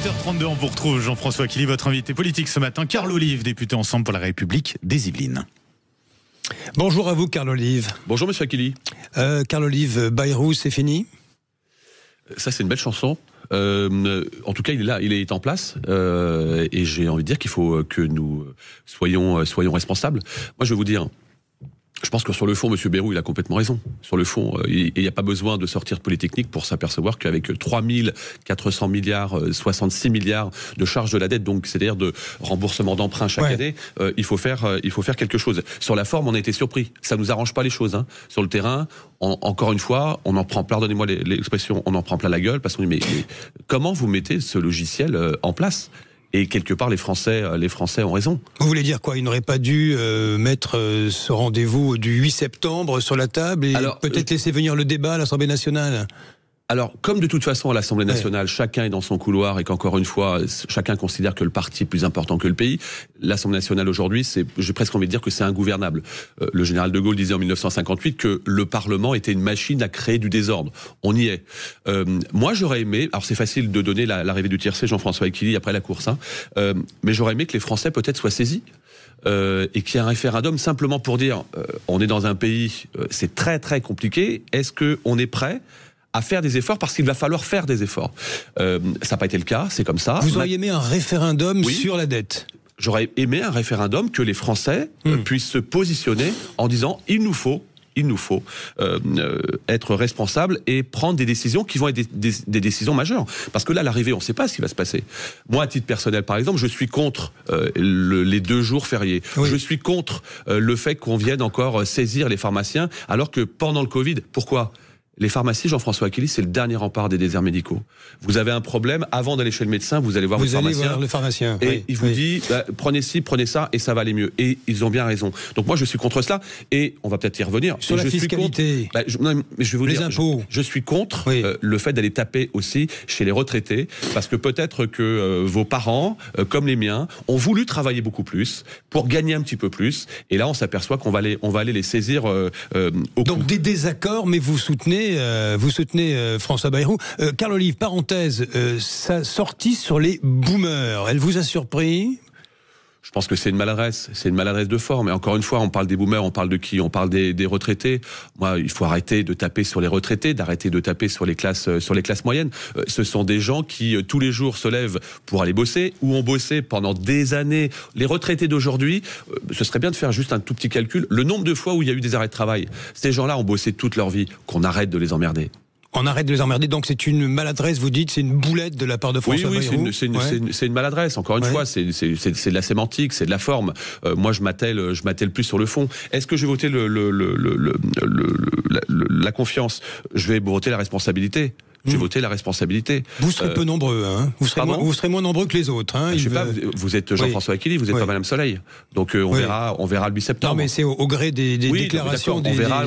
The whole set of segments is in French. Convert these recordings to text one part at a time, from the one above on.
7h32, on vous retrouve Jean-François Killy, votre invité politique ce matin. Carl Olive, député Ensemble pour la République des Yvelines. Bonjour à vous, Carl Olive. Bonjour, monsieur Killy. Carl Olive, Bayrou, c'est fini ? Ça, c'est une belle chanson. En tout cas, il est là, il est en place. Et j'ai envie de dire qu'il faut que nous soyons responsables. Moi, je vais vous dire... Je pense que sur le fond, M. Bayrou, il a complètement raison. Sur le fond, il n'y a pas besoin de sortir de Polytechnique pour s'apercevoir qu'avec 3 400 milliards, 66 milliards de charges de la dette, donc c'est-à-dire de remboursement d'emprunt chaque année, il faut faire quelque chose. Sur la forme, on a été surpris. Ça nous arrange pas les choses. Hein. Sur le terrain, encore une fois, on en prend, pardonnez-moi l'expression, on en prend plein la gueule parce qu'on dit mais comment vous mettez ce logiciel en place ? Et quelque part, les Français ont raison. Vous voulez dire quoi ? Ils n'auraient pas dû mettre ce rendez-vous du 8 septembre sur la table et peut-être laisser venir le débat à l'Assemblée nationale ? Alors, comme de toute façon à l'Assemblée nationale, chacun est dans son couloir et qu'encore une fois, chacun considère que le parti est plus important que le pays, l'Assemblée nationale aujourd'hui, j'ai presque envie de dire que c'est ingouvernable. Le général de Gaulle disait en 1958 que le Parlement était une machine à créer du désordre. On y est. Moi, j'aurais aimé, alors c'est facile de donner l'arrivée du tiercé, Jean-François Killy, après la course, mais j'aurais aimé que les Français peut-être soient saisis. Et qu'il y ait un référendum simplement pour dire on est dans un pays, c'est très très compliqué, est-ce qu'on est prêt à faire des efforts parce qu'il va falloir faire des efforts. Ça n'a pas été le cas, c'est comme ça. Vous auriez aimé un référendum sur la dette ? J'aurais aimé un référendum que les Français puissent se positionner en disant il nous faut être responsable et prendre des décisions qui vont être des décisions majeures. Parce que là, à l'arrivée, on ne sait pas ce qui va se passer. Moi, à titre personnel, par exemple, je suis contre les 2 jours fériés. Oui. Je suis contre le fait qu'on vienne encore saisir les pharmaciens, alors que pendant le Covid, pourquoi ? Les pharmacies, Jean-François Killy, c'est le dernier rempart des déserts médicaux. Vous avez un problème, avant d'aller chez le médecin, vous allez voir le pharmacien. Et il vous dit, prenez ci, prenez ça, et ça va aller mieux. Et ils ont bien raison. Donc moi, je suis contre cela. Et on va peut-être y revenir. Sur la fiscalité, je vais vous les dire, impôts. Je suis contre le fait d'aller taper aussi chez les retraités, parce que peut-être que vos parents, comme les miens, ont voulu travailler beaucoup plus pour gagner un petit peu plus. Et là, on s'aperçoit qu'on va aller les saisir au Donc des désaccords, mais vous soutenez François Bayrou. Carl Olive, parenthèse, sa sortie sur les boomers, elle vous a surpris ? Je pense que c'est une maladresse de forme. Et encore une fois, on parle des boomers, on parle de qui ? On parle des retraités. Moi, il faut arrêter de taper sur les retraités, d'arrêter de taper sur les classes moyennes. Ce sont des gens qui, tous les jours, se lèvent pour aller bosser, ou ont bossé pendant des années. Les retraités d'aujourd'hui, ce serait bien de faire juste un tout petit calcul. Le nombre de fois où il y a eu des arrêts de travail. Ces gens-là ont bossé toute leur vie. Qu'on arrête de les emmerder. On arrête de les emmerder, donc c'est une maladresse, vous dites, c'est une boulette de la part de François Bayrou. Oui, c'est une maladresse, encore une fois, c'est de la sémantique, c'est de la forme. Moi, je m'attelle plus sur le fond. Est-ce que je vais voter la confiance ? Je vais voter la responsabilité. J'ai voté la responsabilité. Vous serez peu nombreux, hein. Vous serez moins nombreux que les autres, hein. Je sais pas, vous êtes Jean-François Killy, vous n'êtes pas Madame Soleil. Donc on verra le 8 septembre. Non, mais c'est au gré des déclarations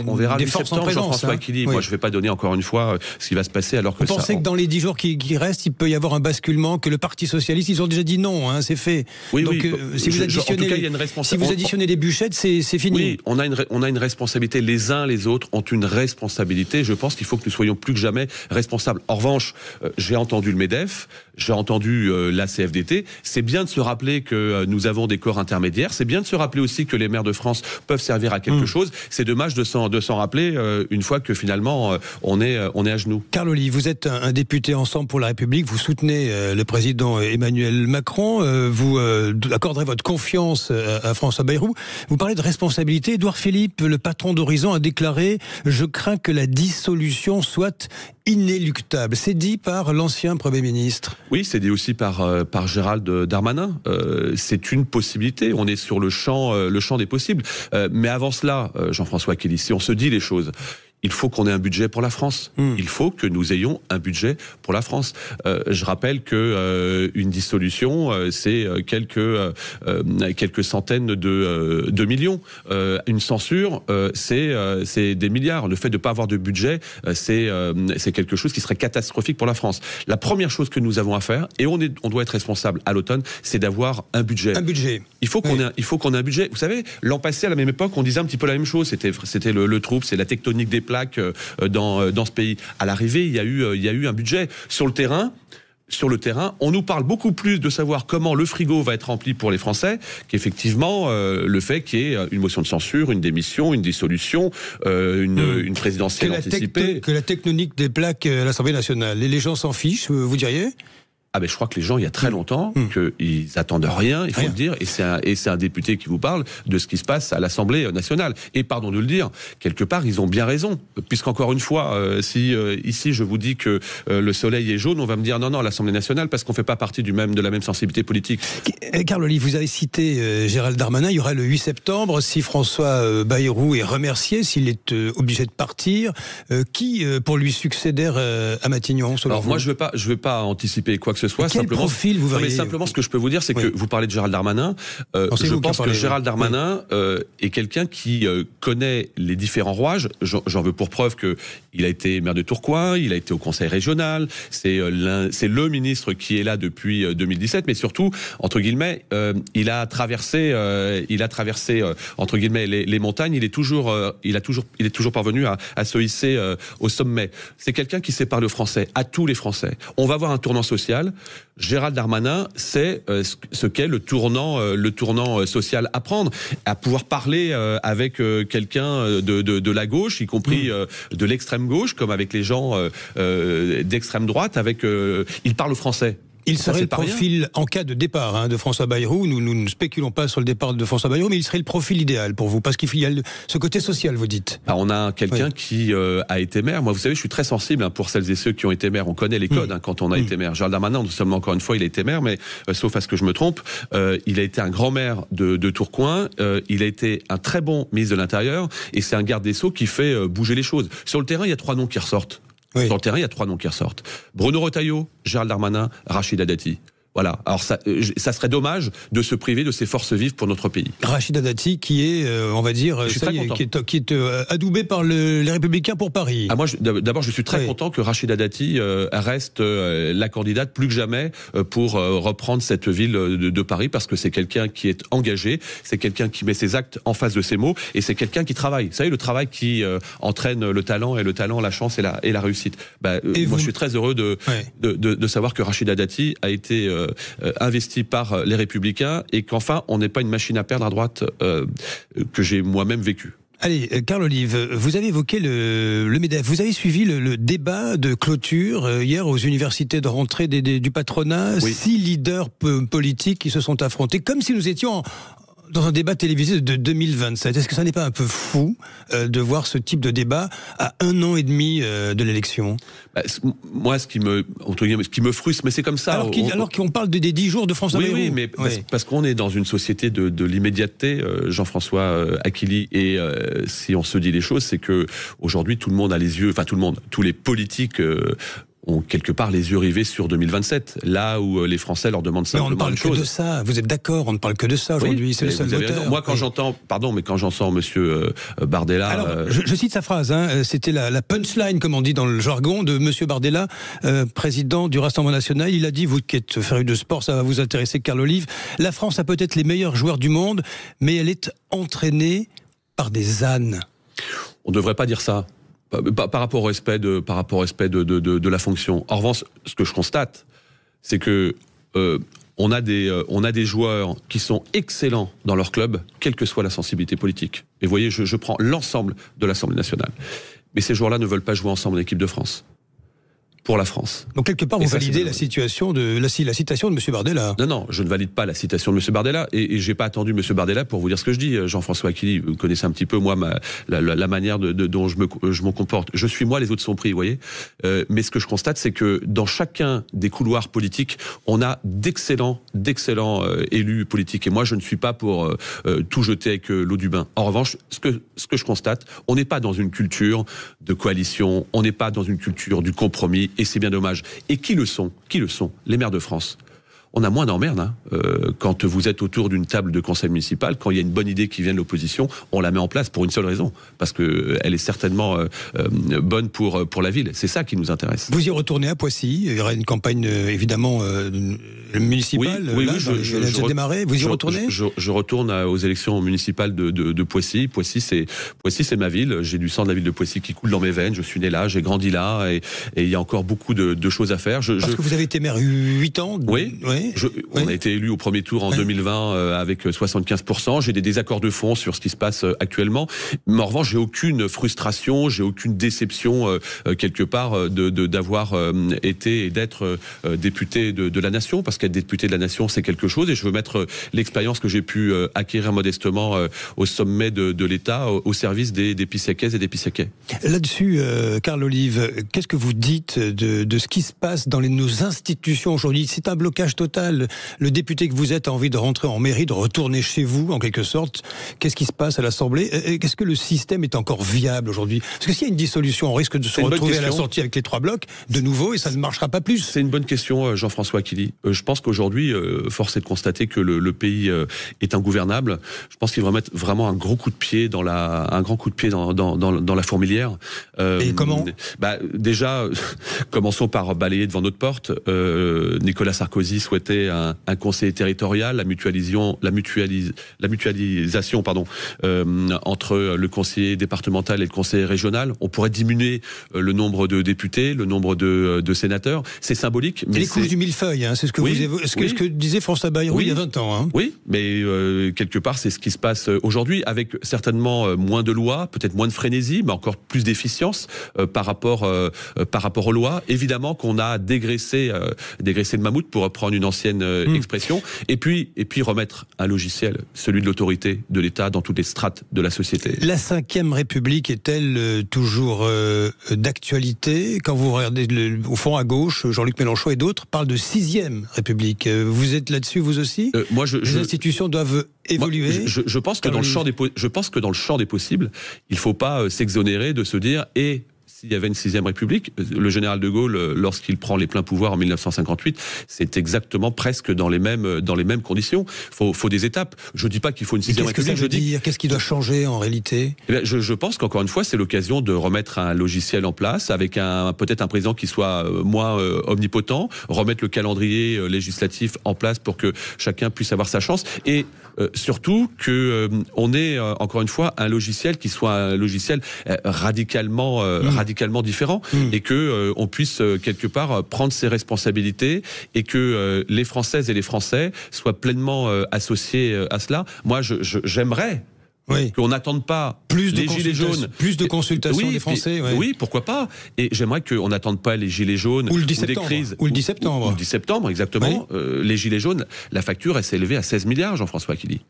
on verra le 8 forces septembre, en présence, Jean-François Killy. Moi, je ne vais pas donner encore une fois ce qui va se passer alors que vous pensez que dans les 10 jours qui restent, il peut y avoir un basculement, que le Parti Socialiste, ils ont déjà dit non, hein, c'est fait. Donc, si vous additionnez les bûchettes, c'est fini. Oui, on a une responsabilité. Les uns, les autres ont une responsabilité. Je pense qu'il faut que nous soyons plus que jamais responsables. En revanche, j'ai entendu le MEDEF, j'ai entendu la CFDT. C'est bien de se rappeler que nous avons des corps intermédiaires. C'est bien de se rappeler aussi que les maires de France peuvent servir à quelque chose. C'est dommage de s'en rappeler une fois que finalement on est à genoux. Carl Olive, vous êtes un député Ensemble pour la République. Vous soutenez le président Emmanuel Macron. Vous accorderez votre confiance à François Bayrou. Vous parlez de responsabilité. Édouard Philippe, le patron d'Horizon, a déclaré « Je crains que la dissolution soit inéluctable ». C'est dit par l'ancien Premier ministre. Oui, c'est dit aussi par Gérald Darmanin. C'est une possibilité. On est sur le champ des possibles. Mais avant cela, Jean-François Killy, si on se dit les choses, il faut qu'on ait un budget pour la France. Il faut que nous ayons un budget pour la France. Je rappelle que une dissolution, c'est quelques centaines de millions. Une censure, c'est des milliards. Le fait de ne pas avoir de budget, c'est quelque chose qui serait catastrophique pour la France. La première chose que nous avons à faire, et on doit être responsable à l'automne, c'est d'avoir un budget. Un budget. Il faut qu'on ait un budget. Vous savez, l'an passé, à la même époque, on disait un petit peu la même chose. C'était le trouble, c'est la tectonique des plaques dans ce pays. À l'arrivée, il y a eu un budget. Sur le terrain, sur le terrain, on nous parle beaucoup plus de savoir comment le frigo va être rempli pour les Français qu'effectivement le fait qu'il y ait une motion de censure, une démission, une dissolution, une présidentielle anticipée. Que la tectonique des plaques à l'Assemblée nationale. Et les gens s'en fichent, vous diriez ? Ah ben je crois que les gens, il y a très longtemps, qu'ils attendent rien, il faut le dire, et c'est un député qui vous parle de ce qui se passe à l'Assemblée nationale. Et pardon de le dire, quelque part, ils ont bien raison. Puisqu'encore une fois, si ici je vous dis que le soleil est jaune, on va me dire non, l'Assemblée nationale, parce qu'on ne fait pas partie de la même sensibilité politique. Carl Olive, vous avez cité Gérald Darmanin, il y aura le 8 septembre, si François Bayrou est remercié, s'il est obligé de partir, qui pour lui succéder à Matignon, selon vous ? Moi, je vais pas anticiper quoi que ce soit. Quel simplement, profil vous voyez ? Simplement, ce que je peux vous dire, c'est que vous parlez de Gérald Darmanin. Je pense que Gérald Darmanin est quelqu'un qui connaît les différents rouages. J'en veux pour preuve que il a été maire de Tourcoing, il a été au Conseil régional. C'est le ministre qui est là depuis 2017, mais surtout, entre guillemets, il a traversé entre guillemets les montagnes. Il est toujours parvenu à se hisser au sommet. C'est quelqu'un qui sait parler aux Français, à tous les Français. On va voir un tournant social. Gérald Darmanin sait ce qu'est le tournant social à prendre, à pouvoir parler avec quelqu'un de la gauche, y compris de l'extrême gauche, comme avec les gens d'extrême droite. Il parle au Français. Il serait le profil, en cas de départ de François Bayrou, nous ne spéculons pas sur le départ de François Bayrou, mais il serait le profil idéal pour vous, parce qu'il y a ce côté social, vous dites. On a quelqu'un qui a été maire. Moi, vous savez, je suis très sensible pour celles et ceux qui ont été maires. On connaît les codes quand on a été maire. Gérald Darmanin, non seulement encore une fois, il a été maire, mais sauf à ce que je me trompe, il a été un grand maire de Tourcoing, il a été un très bon ministre de l'Intérieur, et c'est un garde des Sceaux qui fait bouger les choses. Sur le terrain, il y a 3 noms qui ressortent. Sur le terrain, il y a 3 noms qui ressortent. Bruno Retailleau, Gérald Darmanin, Rachida Dati. Voilà. Alors ça serait dommage de se priver de ces forces vives pour notre pays. Rachida Dati, qui est, on va dire, qui est adoubé par les Républicains pour Paris. Moi, d'abord, je suis très content que Rachida Dati reste la candidate plus que jamais pour reprendre cette ville de Paris, parce que c'est quelqu'un qui est engagé, c'est quelqu'un qui met ses actes en face de ses mots, et c'est quelqu'un qui travaille. Vous savez, le travail qui entraîne le talent, et le talent, la chance et la réussite. Moi, je suis très heureux de savoir que Rachida Dati a été investi par les Républicains, et qu'enfin on n'est pas une machine à perdre à droite que j'ai moi-même vécu. Allez, Carl Olive, vous avez évoqué le MEDEF. Vous avez suivi le débat de clôture hier aux universités de rentrée du patronat. 6 leaders politiques qui se sont affrontés, comme si nous étions dans un débat télévisé de 2027. Est-ce que ça n'est pas un peu fou de voir ce type de débat à 1 an et demi de l'élection ? Moi, ce qui me frustre, mais c'est comme ça. Alors qu'on parle des 10 jours de François Bayrou. Oui, mais parce qu'on est dans une société de l'immédiateté, Jean-François Aquili, et si on se dit les choses, c'est que aujourd'hui tout le monde a les yeux, tous les politiques ont quelque part les yeux rivés sur 2027, là où les Français leur demandent simplement une chose. Mais on ne parle que de ça, vous êtes d'accord, on ne parle que de ça aujourd'hui, c'est le seul moteur. Moi, quand j'entends monsieur Bardella... Alors, je cite sa phrase, c'était la punchline, comme on dit dans le jargon, de monsieur Bardella, président du Rassemblement National. Il a dit, vous qui êtes féru de sport, ça va vous intéresser, Carl Olive, la France a peut-être les meilleurs joueurs du monde, mais elle est entraînée par des ânes. On ne devrait pas dire ça. Par rapport au respect de la fonction. En revanche, ce que je constate, c'est que on a des joueurs qui sont excellents dans leur club, quelle que soit la sensibilité politique. Et vous voyez, je prends l'ensemble de l'Assemblée nationale. Mais ces joueurs-là ne veulent pas jouer ensemble en équipe de France. Pour la France. Donc quelque part, vous validez la citation de M. Bardella. Non, je ne valide pas la citation de M. Bardella, et j'ai pas attendu M. Bardella pour vous dire ce que je dis. Jean-François Aquili, vous connaissez un petit peu moi la manière dont je me comporte. Je suis moi, les autres sont pris, vous voyez. Mais ce que je constate, c'est que dans chacun des couloirs politiques, on a d'excellents élus politiques. Et moi, je ne suis pas pour tout jeter avec l'eau du bain. En revanche, ce que je constate, on n'est pas dans une culture de coalition, on n'est pas dans une culture du compromis. Et c'est bien dommage. Et qui le sont ? Les maires de France. on a moins d'emmerdes. Hein. Quand vous êtes autour d'une table de conseil municipal, quand il y a une bonne idée qui vient de l'opposition, on la met en place pour une seule raison, parce que elle est certainement bonne pour la ville. C'est ça qui nous intéresse. Vous y retournez à Poissy. Il y aura une campagne évidemment municipale. Oui, elle a déjà démarré. Vous y retournez? Je retourne aux élections municipales de Poissy. Poissy, c'est ma ville. J'ai du sang de la ville de Poissy qui coule dans mes veines. Je suis né là, j'ai grandi là, et il y a encore beaucoup de choses à faire. Parce que vous avez été maire 8 ans. Oui. On a été élu au premier tour en 2020 avec 75%. J'ai des désaccords de fond sur ce qui se passe actuellement. Mais en revanche, j'ai aucune frustration, j'ai aucune déception quelque part d'avoir été et d'être député de la nation, parce qu'être député de la nation, c'est quelque chose, et je veux mettre l'expérience que j'ai pu acquérir modestement au sommet de l'État, au service des Pissacaises et des Pissacais. Là-dessus, Carl Olive, qu'est-ce que vous dites de ce qui se passe dans nos institutions aujourd'hui? C'est un blocage total. Le député que vous êtes a envie de rentrer en mairie, de retourner chez vous, en quelque sorte. Qu'est-ce qui se passe à l'Assemblée? Qu'est-ce que le système est encore viable aujourd'hui? Parce que s'il y a une dissolution, on risque de se retrouver à la sortie avec les 3 blocs de nouveau, et ça ne marchera pas plus. C'est une bonne question, Jean-François Killy. Je pense qu'aujourd'hui, force est de constater que le pays est ingouvernable. Je pense qu'il va mettre vraiment un gros coup de pied dans la fourmilière. Et comment? Déjà, commençons par balayer devant notre porte. Nicolas Sarkozy souhaitait un conseiller territorial, la mutualisation, entre le conseiller départemental et le conseiller régional. On pourrait diminuer le nombre de députés, le nombre de sénateurs. C'est symbolique. Mais les couches du millefeuille, hein, c'est ce que ce que disait François Bayrou il y a 20 ans. Hein. Oui, mais quelque part, c'est ce qui se passe aujourd'hui, avec certainement moins de lois, peut-être moins de frénésie, mais encore plus d'efficience par rapport aux lois. Évidemment qu'on a dégraissé le mammouth, pour reprendre une ancienne expression, et puis remettre un logiciel, celui de l'autorité de l'État, dans toutes les strates de la société. La 5e République est-elle toujours d'actualité? Quand vous regardez au fond à gauche, Jean-Luc Mélenchon et d'autres parlent de 6e République. Vous êtes là-dessus, vous aussi? Les institutions doivent évoluer. Je pense que dans le champ des possibles, il ne faut pas s'exonérer de se dire s'il y avait une 6e République, le général de Gaulle, lorsqu'il prend les pleins pouvoirs en 1958, c'est exactement presque dans les mêmes conditions. Faut des étapes. Je dis pas qu'il faut une 6e République. Qu'est-ce qui doit changer en réalité? Je pense qu'encore une fois, c'est l'occasion de remettre un logiciel en place, avec peut-être un président qui soit moins omnipotent, remettre le calendrier législatif en place pour que chacun puisse avoir sa chance, et surtout que on ait encore une fois un logiciel qui soit un logiciel radicalement différent, et que on puisse quelque part prendre ses responsabilités, et que les Françaises et les Français soient pleinement associés à cela. Moi, j'aimerais qu'on n'attende pas les gilets jaunes, plus de consultations des Français. Oui, pourquoi pas. Et j'aimerais qu'on n'attende pas les gilets jaunes ou le 10 septembre, des crises, ou le 10 septembre. Ou le 10 septembre, exactement. Les gilets jaunes, la facture, elle s'est élevée à 16 milliards, Jean-François Killy.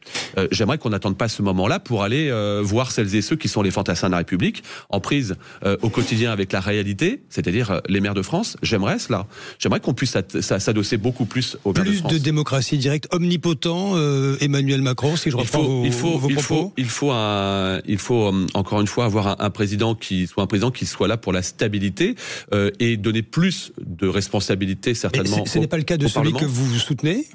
J'aimerais qu'on n'attende pas ce moment-là pour aller voir celles et ceux qui sont les fantassins de la République, en prise au quotidien avec la réalité, c'est-à-dire les maires de France. J'aimerais cela. J'aimerais qu'on puisse s'adosser beaucoup plus aux maires de France. Plus de démocratie directe, omnipotent, Emmanuel Macron, si je reprends vos propos. Il faut encore une fois avoir un président qui soit là pour la stabilité, et donner plus de responsabilités certainement. Ce n'est pas le cas de celui que vous soutenez?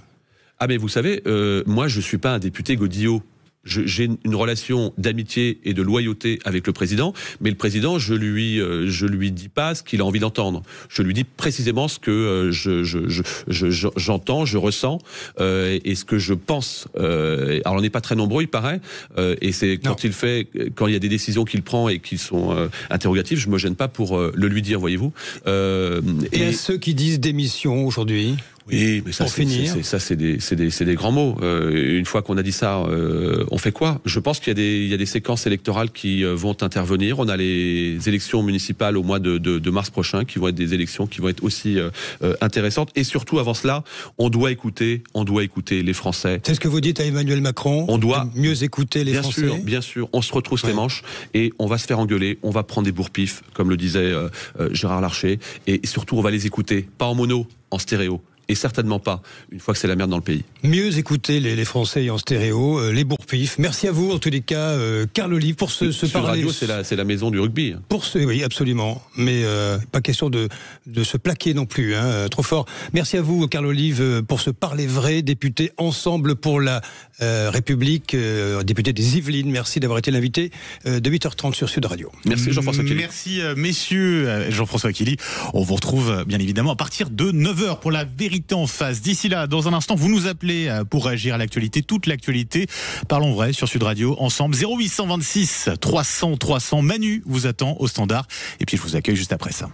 Ah, mais vous savez, moi je suis pas un député godillot. J'ai une relation d'amitié et de loyauté avec le président, mais le président, je lui dis pas ce qu'il a envie d'entendre. Je lui dis précisément ce que j'entends, je ressens, et ce que je pense. Alors on n'est pas très nombreux, il paraît, et c'est quand il y a des décisions qu'il prend et qui sont interrogatives, je me gêne pas pour le lui dire, voyez-vous. Et à ceux qui disent démission aujourd'hui? Oui, mais ça, c'est des grands mots. Une fois qu'on a dit ça, on fait quoi? Je pense qu'il y a des séquences électorales qui vont intervenir. On a les élections municipales au mois de mars prochain, qui vont être des élections qui vont être aussi intéressantes. Et surtout, avant cela, on doit écouter les Français. C'est ce que vous dites à Emmanuel Macron? On doit mieux écouter les Français? Bien sûr. On se retrousse les manches, et on va se faire engueuler. On va prendre des bourre-pifs, comme le disait Gérard Larcher. Et surtout, on va les écouter, pas en mono, en stéréo. et certainement pas une fois que c'est la merde dans le pays. Mieux écouter les Français en stéréo, les bourre-pifs. Merci à vous, en tous les cas, Carl Olive, pour ce parler. Radio, c'est la maison du rugby. Oui, absolument. Mais pas question de se plaquer non plus, hein, trop fort. Merci à vous, Carl Olive, pour ce parler vrai, député Ensemble pour la République, député des Yvelines. Merci d'avoir été l'invité de 8h30 sur Sud Radio. Merci Jean-François Killy. Merci messieurs. Jean-François Killy. On vous retrouve bien évidemment à partir de 9h pour la vérité en face. D'ici là, dans un instant, vous nous appelez pour réagir à l'actualité, toute l'actualité. Parlons vrai sur Sud Radio, ensemble. 0826 300 300. Manu vous attend au standard. Et puis je vous accueille juste après ça.